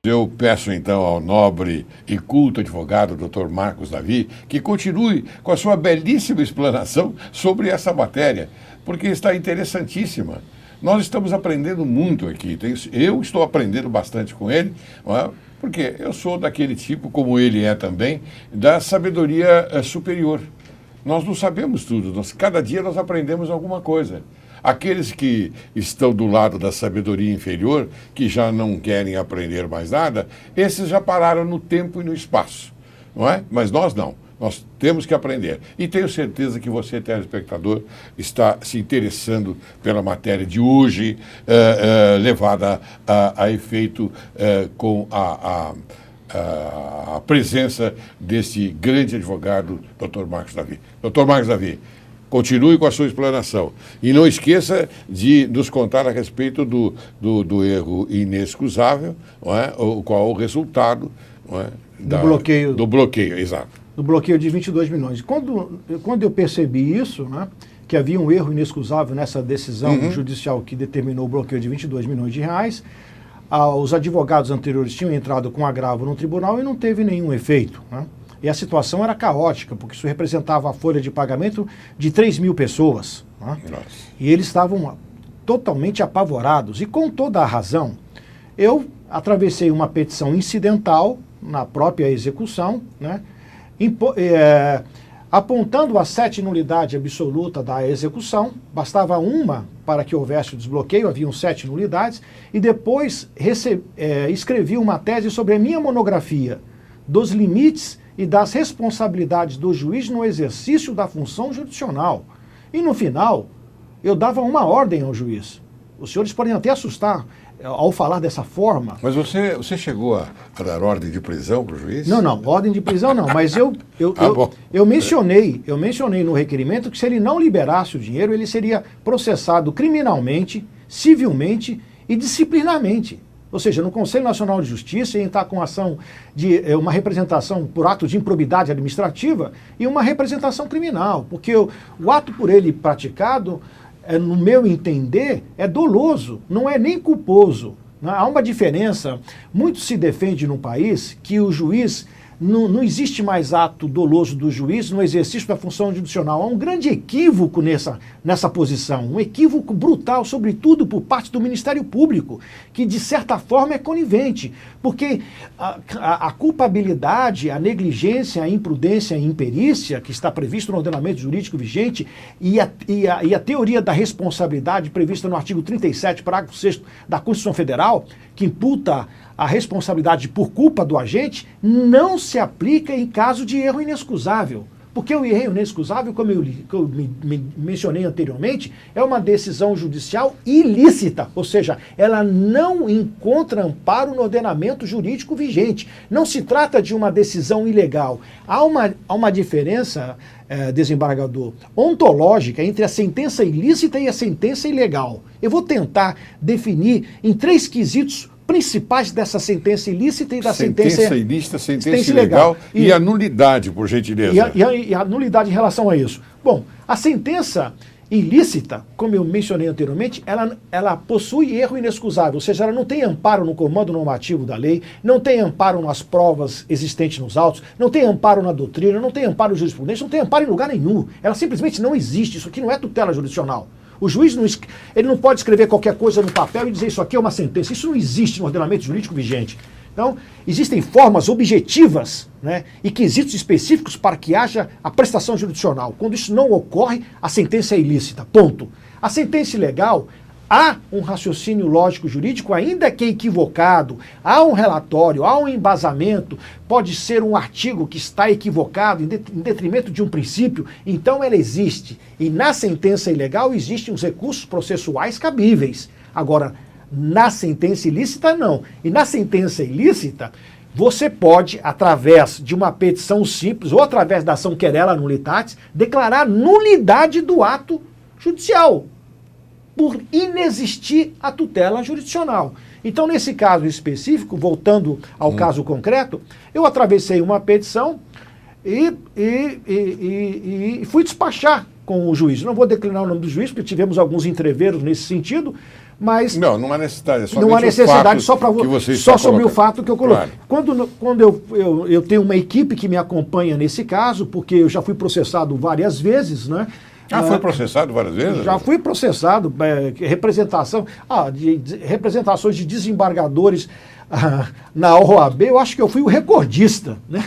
Eu peço então ao nobre e culto advogado Dr. Marcos Davi que continue com a sua belíssima explanação sobre essa matéria, porque está interessantíssima. Nós estamos aprendendo muito aqui. Eu estou aprendendo bastante com ele, não é? Porque eu sou daquele tipo, como ele é também, da sabedoria superior. Nós não sabemos tudo, cada dia nós aprendemos alguma coisa. Aqueles que estão do lado da sabedoria inferior, que já não querem aprender mais nada, esses já pararam no tempo e no espaço, não é? Mas nós não. Nós temos que aprender. E tenho certeza que você, telespectador, está se interessando pela matéria de hoje, levada a efeito com a presença desse grande advogado, Dr. Marcos Davi. Dr. Marcos Davi, continue com a sua explanação. E não esqueça de nos contar a respeito do erro inexcusável, não é? Qual o resultado, não é? Do bloqueio, exato. Do bloqueio de 22 milhões. Quando eu percebi isso, né, que havia um erro inexcusável nessa decisão judicial que determinou o bloqueio de 22 milhões de reais, os advogados anteriores tinham entrado com agravo no tribunal e não teve nenhum efeito, né? E a situação era caótica, porque isso representava a folha de pagamento de 3 mil pessoas. Né? E eles estavam totalmente apavorados. E com toda a razão, eu atravessei uma petição incidental na própria execução, né? Apontando a 7 nulidade absoluta da execução, bastava uma para que houvesse o desbloqueio, haviam 7 nulidades, e depois escrevi uma tese sobre a minha monografia dos limites e das responsabilidades do juiz no exercício da função jurisdicional. E no final, eu dava uma ordem ao juiz. Os senhores podem até assustar ao falar dessa forma. Mas você chegou a dar ordem de prisão para o juiz? Não, ordem de prisão não, mas eu mencionei no requerimento que se ele não liberasse o dinheiro, ele seria processado criminalmente, civilmente e disciplinarmente. Ou seja, no Conselho Nacional de Justiça ia entrar com ação de uma representação por ato de improbidade administrativa e uma representação criminal, porque o ato por ele praticado, no meu entender, é doloso, não é nem culposo. Há uma diferença, muito se defende no país que o juiz, não existe mais ato doloso do juiz no exercício da função jurisdicional. Há um grande equívoco nessa posição, um equívoco brutal, sobretudo por parte do Ministério Público, que de certa forma é conivente, porque a culpabilidade, a negligência, a imprudência e a imperícia, que está previsto no ordenamento jurídico vigente, e a teoria da responsabilidade prevista no artigo 37, parágrafo 6º da Constituição Federal, que imputa a responsabilidade por culpa do agente, não se aplica em caso de erro inexcusável. Porque o erro inexcusável, como eu mencionei anteriormente, é uma decisão judicial ilícita, ou seja, ela não encontra amparo no ordenamento jurídico vigente. Não se trata de uma decisão ilegal. Há uma diferença, desembargador, ontológica entre a sentença ilícita e a sentença ilegal. Eu vou tentar definir em 3 quesitos principais dessa sentença ilícita e da sentença ilícita, sentença ilegal e a nulidade, por gentileza. E a nulidade em relação a isso. Bom, a sentença ilícita, como eu mencionei anteriormente, ela possui erro inexcusável, ou seja, ela não tem amparo no comando normativo da lei, não tem amparo nas provas existentes nos autos, não tem amparo na doutrina, não tem amparo na jurisprudência, não tem amparo em lugar nenhum. Ela simplesmente não existe. Isso aqui não é tutela jurisdicional. O juiz ele não pode escrever qualquer coisa no papel e dizer isso aqui é uma sentença. Isso não existe no ordenamento jurídico vigente. Então, existem formas objetivas, né, e quesitos específicos para que haja a prestação jurisdicional. Quando isso não ocorre, a sentença é ilícita. Ponto. A sentença ilegal, há um raciocínio lógico jurídico, ainda que equivocado, há um relatório, há um embasamento, pode ser um artigo que está equivocado em detrimento de um princípio, então ela existe. E na sentença ilegal existem os recursos processuais cabíveis. Agora, na sentença ilícita, não. E na sentença ilícita, você pode, através de uma petição simples ou através da ação querela nullitatis, declarar nulidade do ato judicial, por inexistir a tutela jurisdicional. Então, nesse caso específico, voltando ao caso concreto, eu atravessei uma petição e fui despachar com o juiz. Não vou declinar o nome do juiz, porque tivemos alguns entreveros nesse sentido, mas... Não há necessidade. Não há necessidade, só sobre o fato que eu coloquei. Claro. Quando eu tenho uma equipe que me acompanha nesse caso, porque eu já fui processado várias vezes, né? Foi processado várias vezes? Já fui processado, representações de desembargadores na OAB, eu acho que eu fui o recordista, né?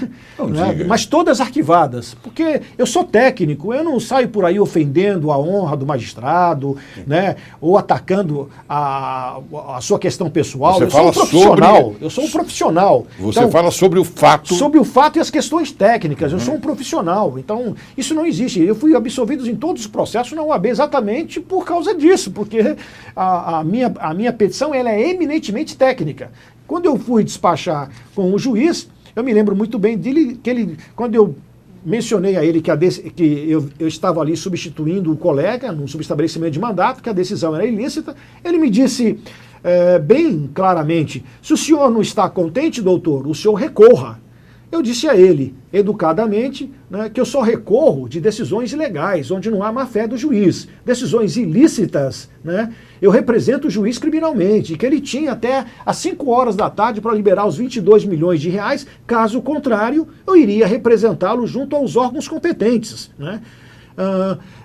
Mas todas arquivadas, porque eu sou técnico, eu não saio por aí ofendendo a honra do magistrado, né? Ou atacando a sua questão pessoal. Eu sou um profissional. Eu sou um profissional. Você então, fala sobre o fato. Sobre o fato e as questões técnicas. Eu sou um profissional. Então, isso não existe. Eu fui absolvido em todos os processos na OAB exatamente por causa disso, porque a minha petição ela é eminentemente técnica. Quando eu fui despachar com o juiz, eu me lembro muito bem dele, quando eu mencionei a ele que eu estava ali substituindo o colega num subestabelecimento de mandato, que a decisão era ilícita, ele me disse bem claramente, se o senhor não está contente, doutor, o senhor recorra. Eu disse a ele, educadamente, né, que eu só recorro de decisões ilegais, onde não há má-fé do juiz. Decisões ilícitas, né, eu represento o juiz criminalmente, que ele tinha até às 5 horas da tarde para liberar os 22 milhões de reais, caso contrário, eu iria representá-lo junto aos órgãos competentes. Né?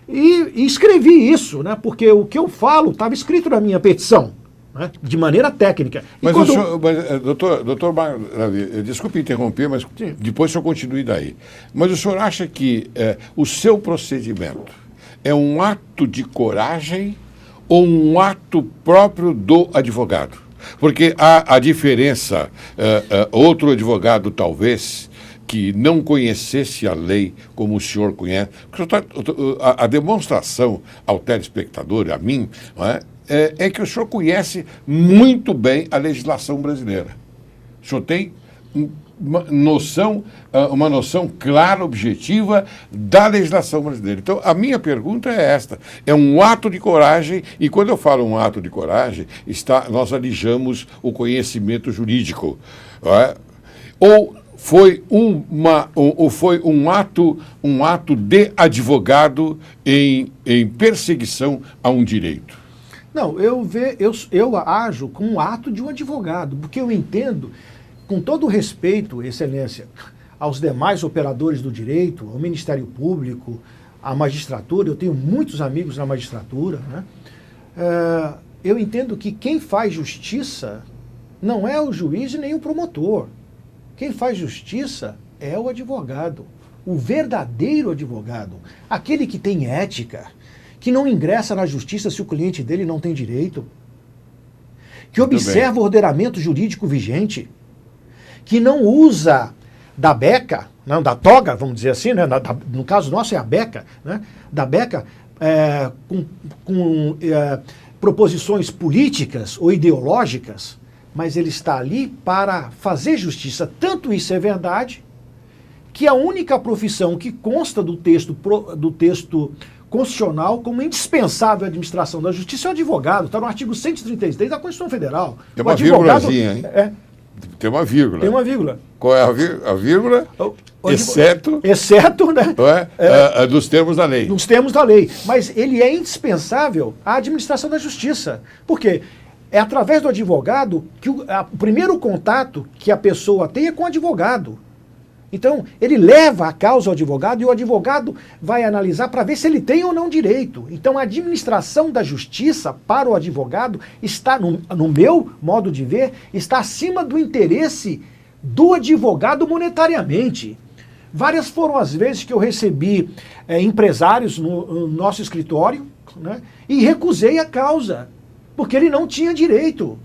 E escrevi isso, né, porque o que eu falo estava escrito na minha petição. De maneira técnica. Mas, doutor Davi, desculpe interromper, mas sim, depois o senhor continue daí. Mas o senhor acha que o seu procedimento é um ato de coragem ou um ato próprio do advogado? Porque há a diferença, outro advogado talvez, que não conhecesse a lei como o senhor conhece, a demonstração ao telespectador, a mim, não é que o senhor conhece muito bem a legislação brasileira. O senhor tem uma noção clara, objetiva da legislação brasileira. Então, a minha pergunta é esta. É um ato de coragem, e quando eu falo um ato de coragem, nós alijamos o conhecimento jurídico. Não é? Ou foi um ato de advogado em perseguição a um direito? Não, eu ajo como um ato de um advogado, porque eu entendo, com todo o respeito, Excelência, aos demais operadores do direito, ao Ministério Público, à magistratura, eu tenho muitos amigos na magistratura, né? Eu entendo que quem faz justiça não é o juiz e nem o promotor. Quem faz justiça é o advogado, o verdadeiro advogado, aquele que tem ética, que não ingressa na justiça se o cliente dele não tem direito, que observa o ordenamento jurídico vigente, que não usa da beca, não, da toga, vamos dizer assim, né? No caso nosso é a beca, né? Da beca com proposições políticas ou ideológicas, mas ele está ali para fazer justiça. Tanto isso é verdade, que a única profissão que consta do texto constitucional como indispensável à administração da justiça é o advogado. Está no artigo 133 da Constituição Federal. Tem uma vírgulazinha, hein? Tem uma vírgula. Tem uma vírgula. Qual é a vírgula? Exceto, né? Dos termos da lei. Dos termos da lei. Mas ele é indispensável à administração da justiça. Por quê? É através do advogado que o primeiro contato que a pessoa tem é com o advogado. Então, ele leva a causa ao advogado e o advogado vai analisar para ver se ele tem ou não direito. Então, a administração da justiça para o advogado está, no meu modo de ver, está acima do interesse do advogado monetariamente. Várias foram as vezes que eu recebi empresários no nosso escritório, né, e recusei a causa, porque ele não tinha direito.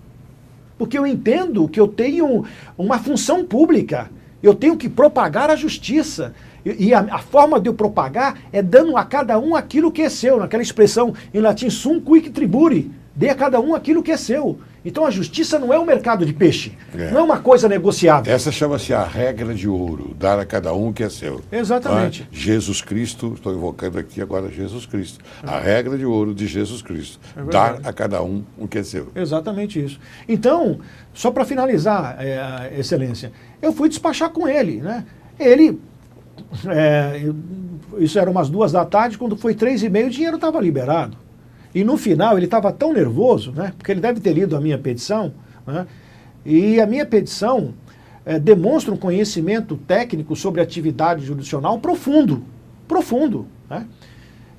Porque eu entendo que eu tenho uma função pública. Eu tenho que propagar a justiça. E a forma de eu propagar é dando a cada um aquilo que é seu. Naquela expressão em latim, sum quic triburi. Dê a cada um aquilo que é seu. Então a justiça não é um mercado de peixe. Não é uma coisa negociável. Essa chama-se a regra de ouro. Dar a cada um o que é seu. Exatamente. Jesus Cristo, estou invocando aqui agora Jesus Cristo. A regra de ouro de Jesus Cristo. Dar a cada um o que é seu. Exatamente isso. Então, só para finalizar, Excelência, eu fui despachar com ele, né? Ele isso era umas 2 da tarde, quando foi 3h30 o dinheiro estava liberado. E no final ele estava tão nervoso, né, porque ele deve ter lido a minha petição, né, e a minha petição demonstra um conhecimento técnico sobre atividade jurisdicional profundo, né?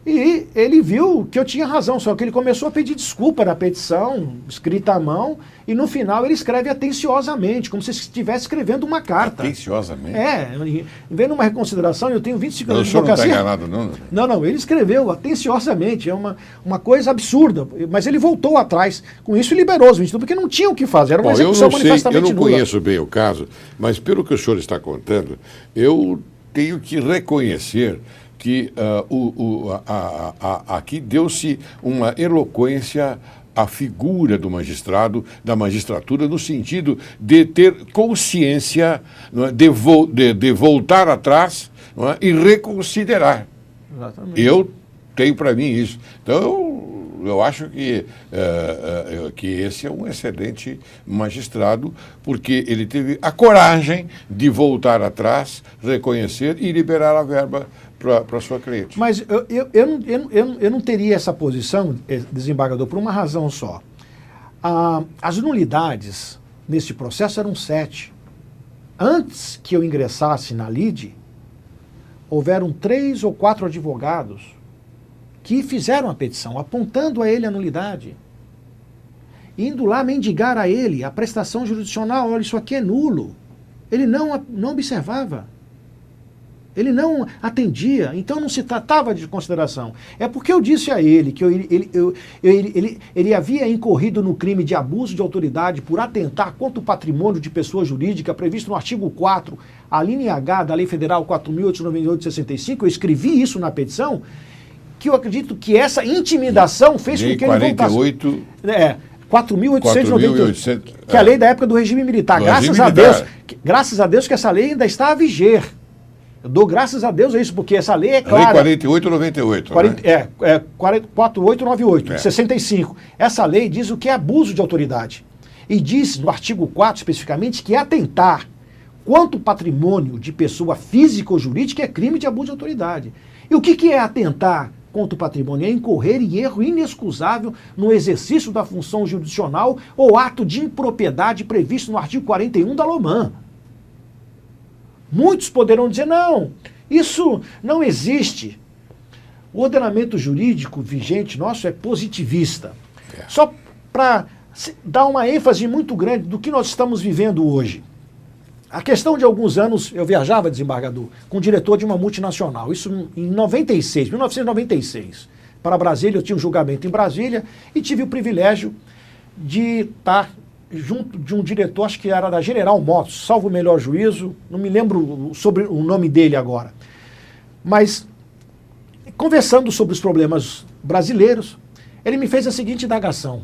E ele viu que eu tinha razão, só que ele começou a pedir desculpa na petição, escrita à mão, e no final ele escreve atenciosamente, como se estivesse escrevendo uma carta. Atenciosamente? Vem numa reconsideração, eu tenho 25 anos de advocacia. Não está enganado, não? Não, ele escreveu atenciosamente, é uma coisa absurda, mas ele voltou atrás com isso e liberou os 22, porque não tinha o que fazer, era uma execução manifestamente nula. Eu não conheço bem o caso, mas pelo que o senhor está contando, eu tenho que reconhecer que aqui deu-se uma eloquência à figura do magistrado, da magistratura, no sentido de ter consciência, não é, de voltar atrás, não é, e reconsiderar. Exatamente. Eu tenho para mim isso. Então, eu acho que esse é um excelente magistrado, porque ele teve a coragem de voltar atrás, reconhecer e liberar a verba para a sua cliente. Mas eu não teria essa posição, desembargador, por uma razão só. As nulidades nesse processo eram 7. Antes que eu ingressasse na lide, houveram 3 ou 4 advogados que fizeram a petição, apontando a ele a nulidade, indo lá mendigar a ele a prestação jurisdicional. Olha, isso aqui é nulo. Ele não observava. Ele não atendia, então não se tratava de consideração. É porque eu disse a ele que ele havia incorrido no crime de abuso de autoridade por atentar contra o patrimônio de pessoa jurídica previsto no artigo 4, a linha H da Lei Federal 4.898 de 65, eu escrevi isso na petição, que eu acredito que essa intimidação fez com que ele voltasse. 4.898, que é a lei da época do regime militar. Graças a Deus que essa lei ainda está a viger. Eu dou graças a Deus a isso, porque essa lei é clara. Lei 4898. 4898, de 65. Essa lei diz o que é abuso de autoridade. E diz, no artigo 4 especificamente, que atentar quanto patrimônio de pessoa física ou jurídica é crime de abuso de autoridade. E o que é atentar contra o patrimônio? É incorrer em erro inexcusável no exercício da função jurisdicional ou ato de impropriedade previsto no artigo 41 da LOMAN. Muitos poderão dizer, não, isso não existe. O ordenamento jurídico vigente nosso é positivista. Só para dar uma ênfase muito grande do que nós estamos vivendo hoje. A questão de alguns anos, eu viajava, desembargador, com o diretor de uma multinacional, isso em 1996. Para Brasília, eu tinha um julgamento em Brasília e tive o privilégio de estar junto de um diretor, acho que era da General Motors, salvo o melhor juízo, não me lembro sobre o nome dele agora. Mas, conversando sobre os problemas brasileiros, ele me fez a seguinte indagação.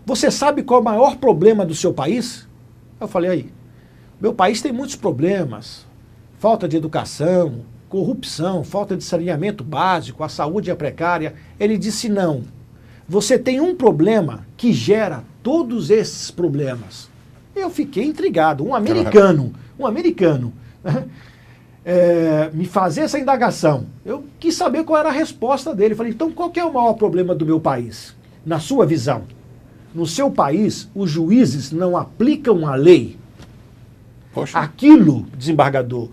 Você sabe qual é o maior problema do seu país? Eu falei, aí, meu país tem muitos problemas. Falta de educação, corrupção, falta de saneamento básico, a saúde é precária. Ele disse, não. Você tem um problema que gera todos esses problemas. Eu fiquei intrigado. Um americano, me fazer essa indagação. Eu quis saber qual era a resposta dele. Falei, então qual que é o maior problema do meu país? Na sua visão, no seu país, os juízes não aplicam a lei. Poxa. Aquilo, desembargador,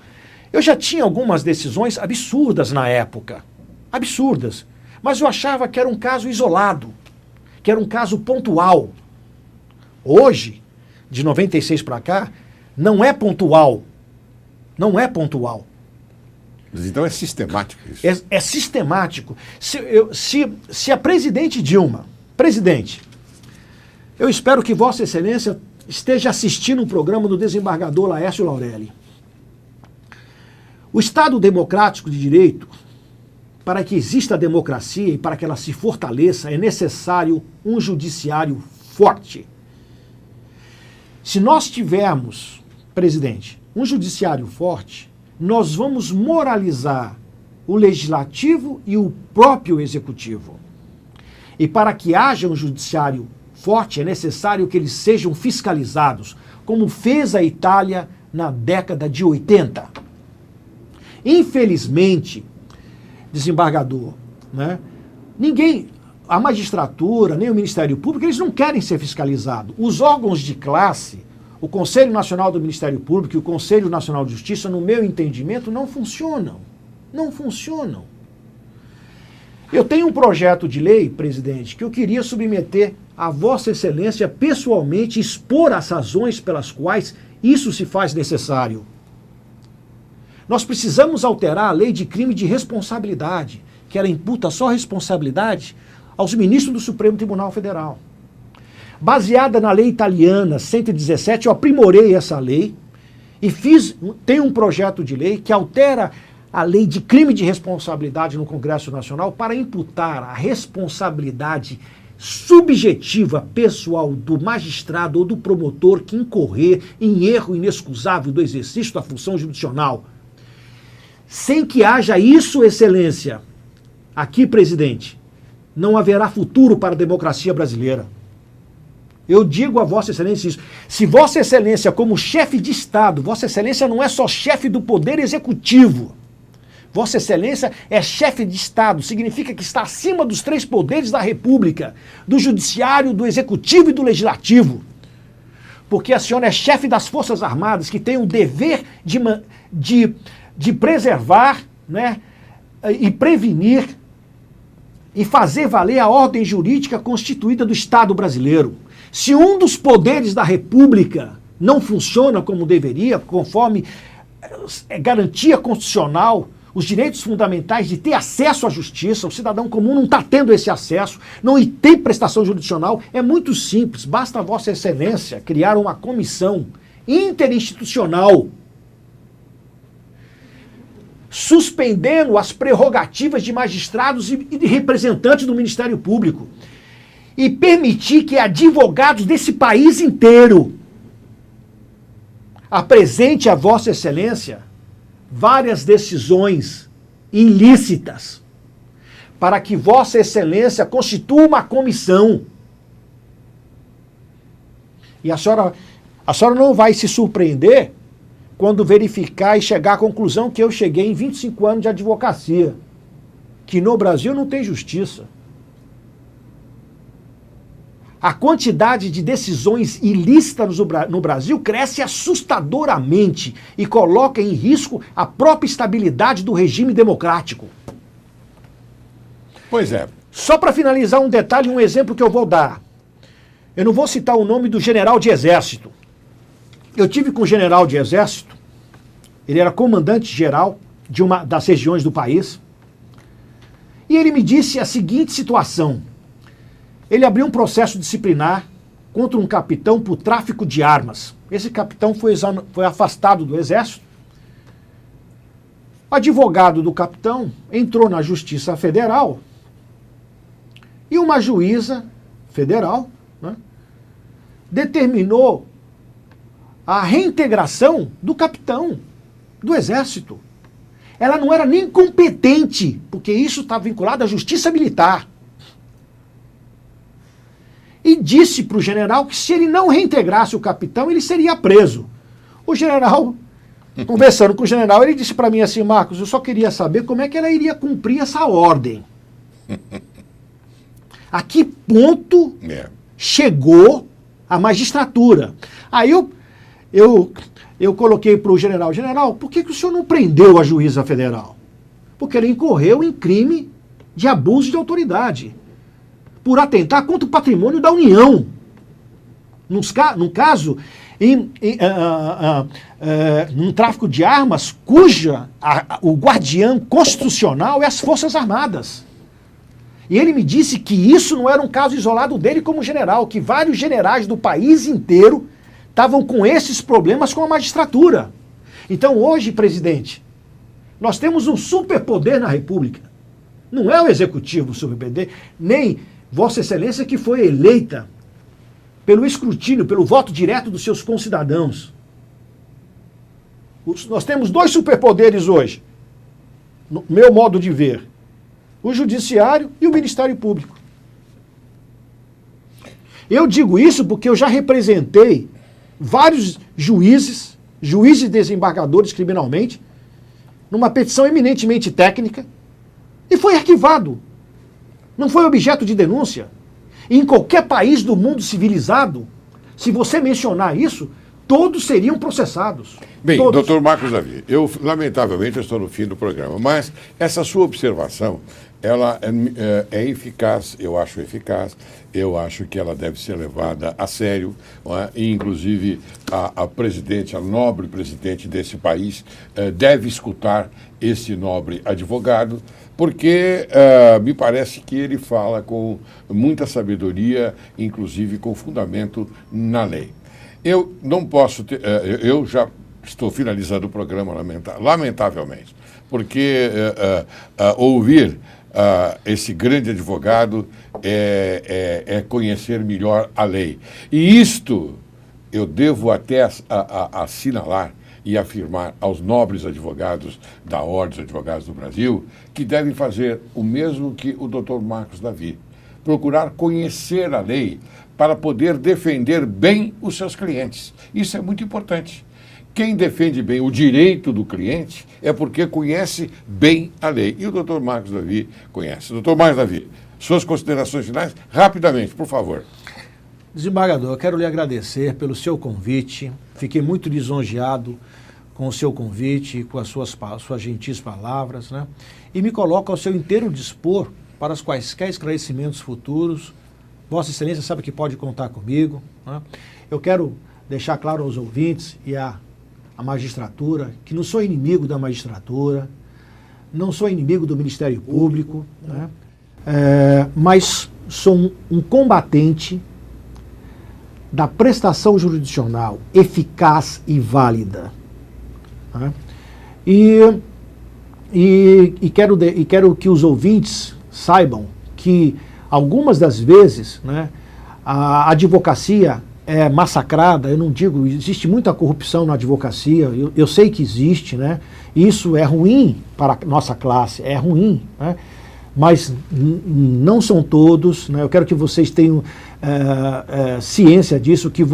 eu já tinha algumas decisões absurdas na época. Absurdas. Mas eu achava que era um caso isolado, que era um caso pontual. Hoje, de 96 para cá, não é pontual. Não é pontual. Mas então é sistemático isso. É sistemático. Se a presidente Dilma, presidente, eu espero que Vossa Excelência esteja assistindo o programa do desembargador Laércio Laurelli. O Estado democrático de direito, para que exista a democracia e para que ela se fortaleça, é necessário um judiciário forte. Se nós tivermos, presidente, um judiciário forte, nós vamos moralizar o legislativo e o próprio executivo. E para que haja um judiciário forte, é necessário que eles sejam fiscalizados, como fez a Itália na década de 80. Infelizmente, desembargador, né? Ninguém, a magistratura, nem o Ministério Público, eles não querem ser fiscalizados. Os órgãos de classe, o Conselho Nacional do Ministério Público e o Conselho Nacional de Justiça, no meu entendimento, não funcionam. Não funcionam. Eu tenho um projeto de lei, presidente, que eu queria submeter a Vossa Excelência pessoalmente, expor as razões pelas quais isso se faz necessário. Nós precisamos alterar a lei de crime de responsabilidade, que ela imputa só responsabilidade aos ministros do Supremo Tribunal Federal. Baseada na lei italiana 117, eu aprimorei essa lei e tenho um projeto de lei que altera a lei de crime de responsabilidade no Congresso Nacional para imputar a responsabilidade subjetiva pessoal do magistrado ou do promotor que incorrer em erro inexcusável do exercício da função jurisdicional. Sem que haja isso, Excelência, aqui, presidente, não haverá futuro para a democracia brasileira. Eu digo a Vossa Excelência isso. Se Vossa Excelência, como chefe de Estado, Vossa Excelência não é só chefe do Poder Executivo. Vossa Excelência é chefe de Estado, significa que está acima dos 3 poderes da República, do Judiciário, do Executivo e do Legislativo. Porque a senhora é chefe das Forças Armadas, que tem o dever de preservar, né, e prevenir e fazer valer a ordem jurídica constituída do Estado brasileiro. Se um dos poderes da República não funciona como deveria, conforme garantia constitucional, os direitos fundamentais de ter acesso à justiça, o cidadão comum não está tendo esse acesso, não tem prestação jurisdicional, é muito simples, basta Vossa Excelência criar uma comissão interinstitucional suspendendo as prerrogativas de magistrados e de representantes do Ministério Público e permitir que advogados desse país inteiro apresente a Vossa Excelência várias decisões ilícitas para que Vossa Excelência constitua uma comissão. E a senhora não vai se surpreender quando verificar e chegar à conclusão que eu cheguei em 25 anos de advocacia, que no Brasil não tem justiça. A quantidade de decisões ilícitas no Brasil cresce assustadoramente e coloca em risco a própria estabilidade do regime democrático. Pois é. Só para finalizar um detalhe, um exemplo que eu vou dar. Eu não vou citar o nome do general de exército. Eu tive com um general de exército, ele era comandante-geral de uma das regiões do país, e ele me disse a seguinte situação. Ele abriu um processo disciplinar contra um capitão por tráfico de armas. Esse capitão foi afastado do exército. O advogado do capitão entrou na Justiça Federal e uma juíza federal, né, determinou a reintegração do capitão do exército. Ela não era nem competente, porque isso está vinculado à justiça militar. E disse para o general que se ele não reintegrasse o capitão, ele seria preso. O general, conversando com o general, ele disse para mim assim: Marcos, eu só queria saber como é que ela iria cumprir essa ordem. A que ponto chegou a magistratura? Aí eu coloquei para o general, por que o senhor não prendeu a juíza federal? Porque ele incorreu em crime de abuso de autoridade, por atentar contra o patrimônio da União. Num caso, num tráfico de armas, o guardião constitucional é as Forças Armadas. E ele me disse que isso não era um caso isolado dele como general, que vários generais do país inteiro estavam com esses problemas com a magistratura. Então hoje, presidente, nós temos um superpoder na República. Não é o executivo o superpoder, nem Vossa Excelência que foi eleita pelo escrutínio, pelo voto direto dos seus concidadãos. Nós temos 2 superpoderes hoje, no meu modo de ver: o Judiciário e o Ministério Público. Eu digo isso porque eu já representei vários juízes e desembargadores criminalmente, numa petição eminentemente técnica, E foi arquivado. Não foi objeto de denúncia. E em qualquer país do mundo civilizado, se você mencionar isso, todos seriam processados. Bem, todos. doutor Marcos Davi, lamentavelmente, eu estou no fim do programa, mas essa sua observação, ela é eficaz, eu acho que ela deve ser levada a sério, não é? E, inclusive, a presidente, a nobre presidente desse país, deve escutar esse nobre advogado, porque me parece que ele fala com muita sabedoria, inclusive com fundamento na lei. Eu não posso eu já estou finalizando o programa, lamentavelmente, porque ouvir esse grande advogado é conhecer melhor a lei. E isto eu devo até assinalar e afirmar aos nobres advogados da Ordem dos Advogados do Brasil, que devem fazer o mesmo que o doutor Marcos Davi, procurar conhecer a lei para poder defender bem os seus clientes. Isso é muito importante. Quem defende bem o direito do cliente é porque conhece bem a lei. E o doutor Marcos Davi conhece. Doutor Marcos Davi, suas considerações finais, rapidamente, por favor. Desembargador, eu quero lhe agradecer pelo seu convite. Fiquei muito lisonjeado com o seu convite, com as suas gentis palavras, né? E me coloco ao seu inteiro dispor para os quaisquer esclarecimentos futuros. Vossa Excelência sabe que pode contar comigo, né? Eu quero deixar claro aos ouvintes e à magistratura que não sou inimigo da magistratura, não sou inimigo do Ministério Público, né? Mas sou um combatente da prestação jurisdicional eficaz e válida. Né? E quero que os ouvintes saibam que algumas das vezes, né, a advocacia é massacrada. Eu não digo, existe muita corrupção na advocacia, eu sei que existe, né? Isso é ruim para a nossa classe, é ruim, né? Mas não são todos, né? Eu quero que vocês tenham ciência disso, que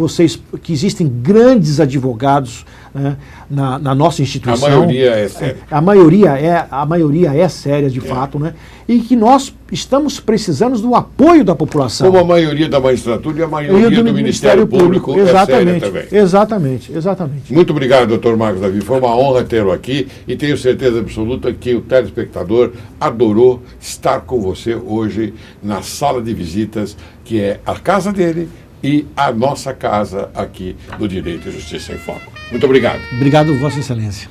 existem grandes advogados, né, na nossa instituição. A maioria é séria. A maioria é séria, de fato, né? E que nós estamos precisando do apoio da população. Como a maioria da magistratura e a maioria do Ministério Público exatamente, é séria também. Exatamente. Muito obrigado, doutor Marcos Davi. Foi uma honra tê-lo aqui e tenho certeza absoluta que o telespectador adorou estar com você hoje na sala de visitas, que é a casa dele e a nossa casa aqui do Direito e Justiça em Foco. Muito obrigado. Obrigado, Vossa Excelência.